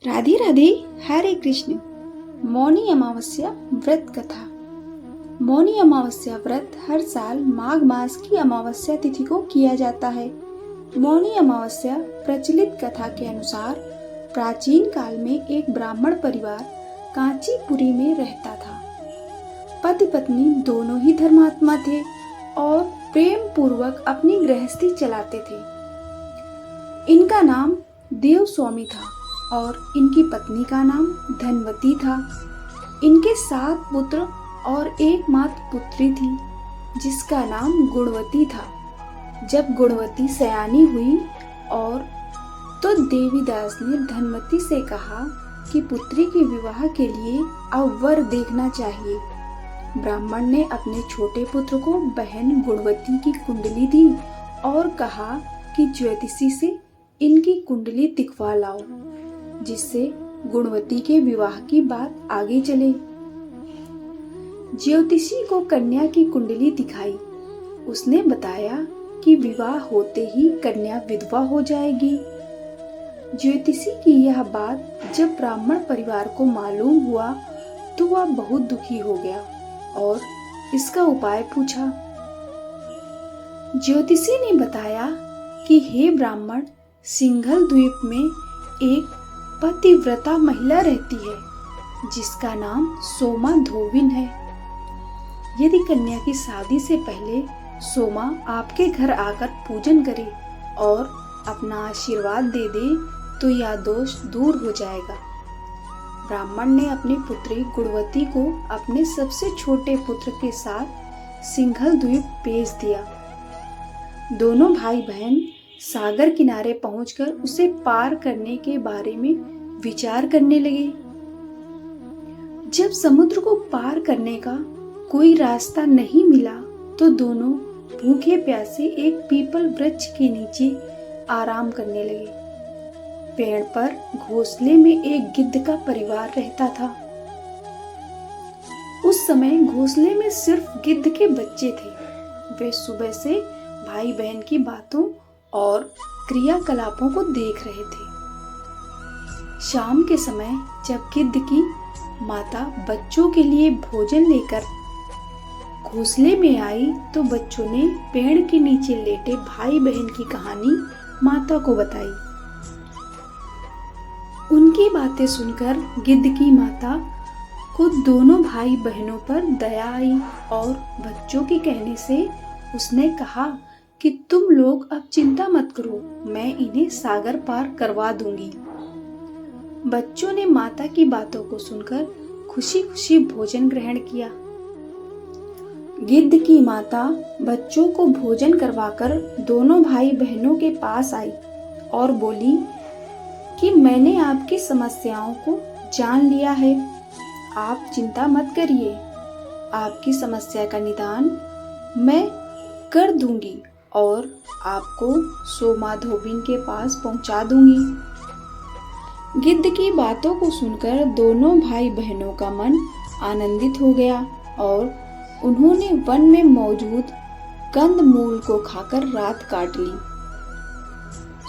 राधे राधे। हरे कृष्ण। मौनी अमावस्या व्रत कथा। मौनी अमावस्या व्रत हर साल माघ मास की अमावस्या तिथि को किया जाता है। मौनी अमावस्या प्रचलित कथा के अनुसार प्राचीन काल में एक ब्राह्मण परिवार कांचीपुरी में रहता था। पति पत्नी दोनों ही धर्मात्मा थे और प्रेम पूर्वक अपनी गृहस्थी चलाते थे। इनका नाम देवस्वामी था और इनकी पत्नी का नाम धनवती था। इनके 7 पुत्र और एकमात्र पुत्री थी जिसका नाम गुणवती था। जब गुणवती सयानी हुई और तो देवीदास ने धनवती से कहा कि पुत्री के विवाह के लिए अब वर देखना चाहिए। ब्राह्मण ने अपने छोटे पुत्र को बहन गुणवती की कुंडली दी और कहा कि ज्योतिषी से इनकी कुंडली दिखवा लाओ जिससे गुणवती के विवाह की बात आगे चले। ज्योतिषी को कन्या की कुंडली दिखाई। उसने बताया कि विवाह होते ही कन्या विधवा हो जाएगी। ज्योतिषी की यह बात जब ब्राह्मण परिवार को मालूम हुआ तो वह बहुत दुखी हो गया और इसका उपाय पूछा। ज्योतिषी ने बताया कि हे ब्राह्मण, सिंघल द्वीप में एक पतिव्रता महिला रहती है जिसका नाम सोमा धोबिन है। यदि कन्या की शादी से पहले सोमा आपके घर आकर पूजन करे और अपना आशीर्वाद दे दे तो यह दोष दूर हो जाएगा। ब्राह्मण ने अपनी पुत्री गुणवती को अपने सबसे छोटे पुत्र के साथ सिंघल द्वीप भेज दिया। दोनों भाई बहन सागर किनारे पहुंचकर उसे पार करने के बारे में विचार करने लगे। जब समुद्र को पार करने का कोई रास्ता नहीं मिला तो दोनों भूखे प्यासे एक पीपल वृक्ष के नीचे आराम करने लगे। पेड़ पर घोंसले में एक गिद्ध का परिवार रहता था। उस समय घोंसले में सिर्फ गिद्ध के बच्चे थे। वे सुबह से भाई बहन की बातों और क्रियाकलापों को देख रहे थे। शाम के समय जब गिद्ध की माता बच्चों के लिए भोजन लेकर घोंसले में आई तो बच्चों ने पेड़ के नीचे लेटे भाई बहन की कहानी माता को बताई। उनकी बातें सुनकर गिद्ध की माता को दोनों भाई बहनों पर दया आई और बच्चों के कहने से उसने कहा कि तुम लोग अब चिंता मत करो, मैं इन्हें सागर पार करवा दूंगी। बच्चों ने माता की बातों को सुनकर खुशी खुशी भोजन ग्रहण किया। गिद्ध की माता बच्चों को भोजन करवाकर दोनों भाई बहनों के पास आई और बोली कि मैंने आपकी समस्याओं को जान लिया है, आप चिंता मत करिए, आपकी समस्या का निदान मैं कर दूंगी और आपको सोमा धोबिन के पास पहुंचा दूंगी। गिद्ध की बातों को सुनकर दोनों भाई बहनों का मन आनंदित हो गया और उन्होंने वन में मौजूद कंद मूल को खाकर रात काट ली।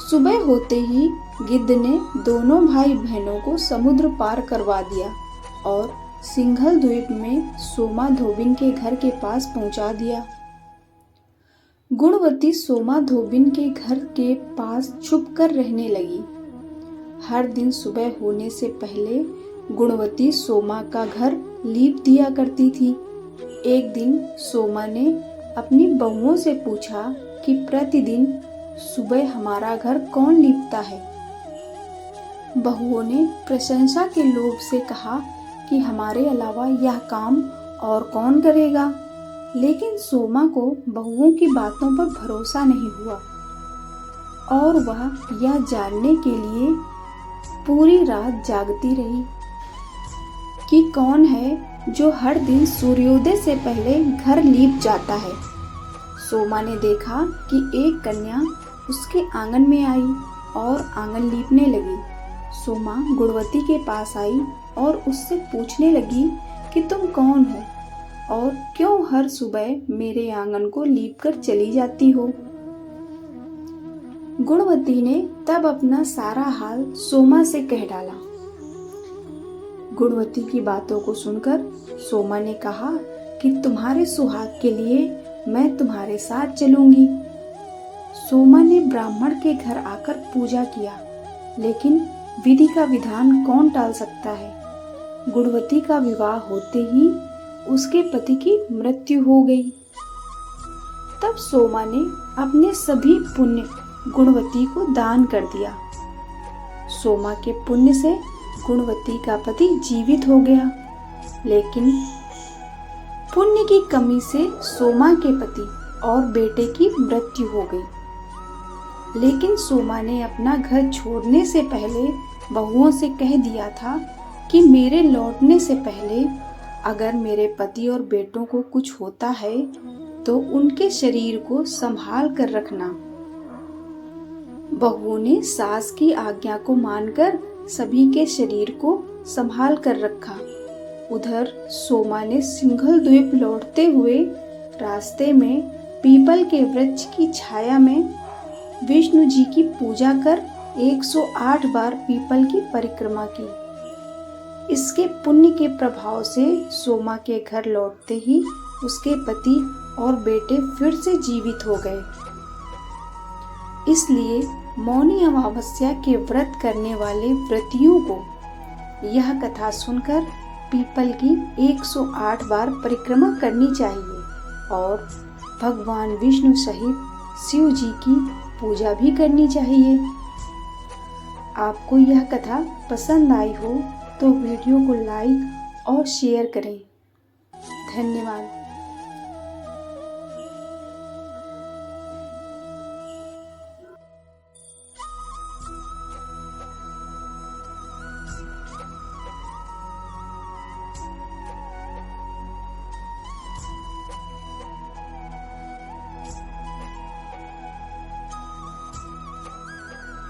सुबह होते ही गिद्ध ने दोनों भाई बहनों को समुद्र पार करवा दिया और सिंघल द्वीप में सोमा धोबिन के घर के पास पहुंचा दिया। गुणवती सोमा धोबिन के घर के पास छुपकर रहने लगी। हर दिन सुबह होने से पहले गुणवती सोमा का घर लीप दिया करती थी। एक दिन सोमा ने अपनी बहुओं से पूछा कि प्रतिदिन सुबह हमारा घर कौन लीपता है। बहुओं ने प्रशंसा के लोभ से कहा कि हमारे अलावा यह काम और कौन करेगा। लेकिन सोमा को बहुओं की बातों पर भरोसा नहीं हुआ और वह यह जानने के लिए पूरी रात जागती रही कि कौन है जो हर दिन सूर्योदय से पहले घर लीप जाता है। सोमा ने देखा कि एक कन्या उसके आंगन में आई और आंगन लीपने लगी। सोमा गुणवती के पास आई और उससे पूछने लगी कि तुम कौन हो और क्यों हर सुबह मेरे आंगन को लीप कर चली जाती हो। गुणवती ने तब अपना सारा हाल सोमा से कह डाला गुणवती की बातों को सुनकर सोमा ने कहा कि तुम्हारे सुहाग के लिए मैं तुम्हारे साथ चलूंगी। सोमा ने ब्राह्मण के घर आकर पूजा किया, लेकिन विधि का विधान कौन टाल सकता है। गुणवती का विवाह होते ही उसके पति की मृत्यु हो गई। तब सोमा ने अपने सभी पुण्य गुणवती को दान कर दिया। सोमा के पुण्य से गुणवती का पति जीवित हो गया, लेकिन पुण्य की कमी से सोमा के पति और बेटे की मृत्यु हो गई। लेकिन सोमा ने अपना घर छोड़ने से पहले बहुओं से कह दिया था कि मेरे लौटने से पहले अगर मेरे पति और बेटों को कुछ होता है तो उनके शरीर को संभाल कर रखना। बहुओं ने सास की आज्ञा को मानकर सभी के शरीर को संभाल कर रखा। उधर सोमा ने सिंघल द्वीप लौटते हुए रास्ते में पीपल के वृक्ष की छाया में विष्णु जी की पूजा कर 108 बार पीपल की परिक्रमा की। इसके पुण्य के प्रभाव से सोमा के घर लौटते ही उसके पति और बेटे फिर से जीवित हो गए। इसलिए मौनी अमावस्या के व्रत करने वाले व्रतियों को यह कथा सुनकर पीपल की 108 बार परिक्रमा करनी चाहिए और भगवान विष्णु सहित शिव जी की पूजा भी करनी चाहिए। आपको यह कथा पसंद आई हो तो वीडियो को लाइक और शेयर करें। धन्यवाद।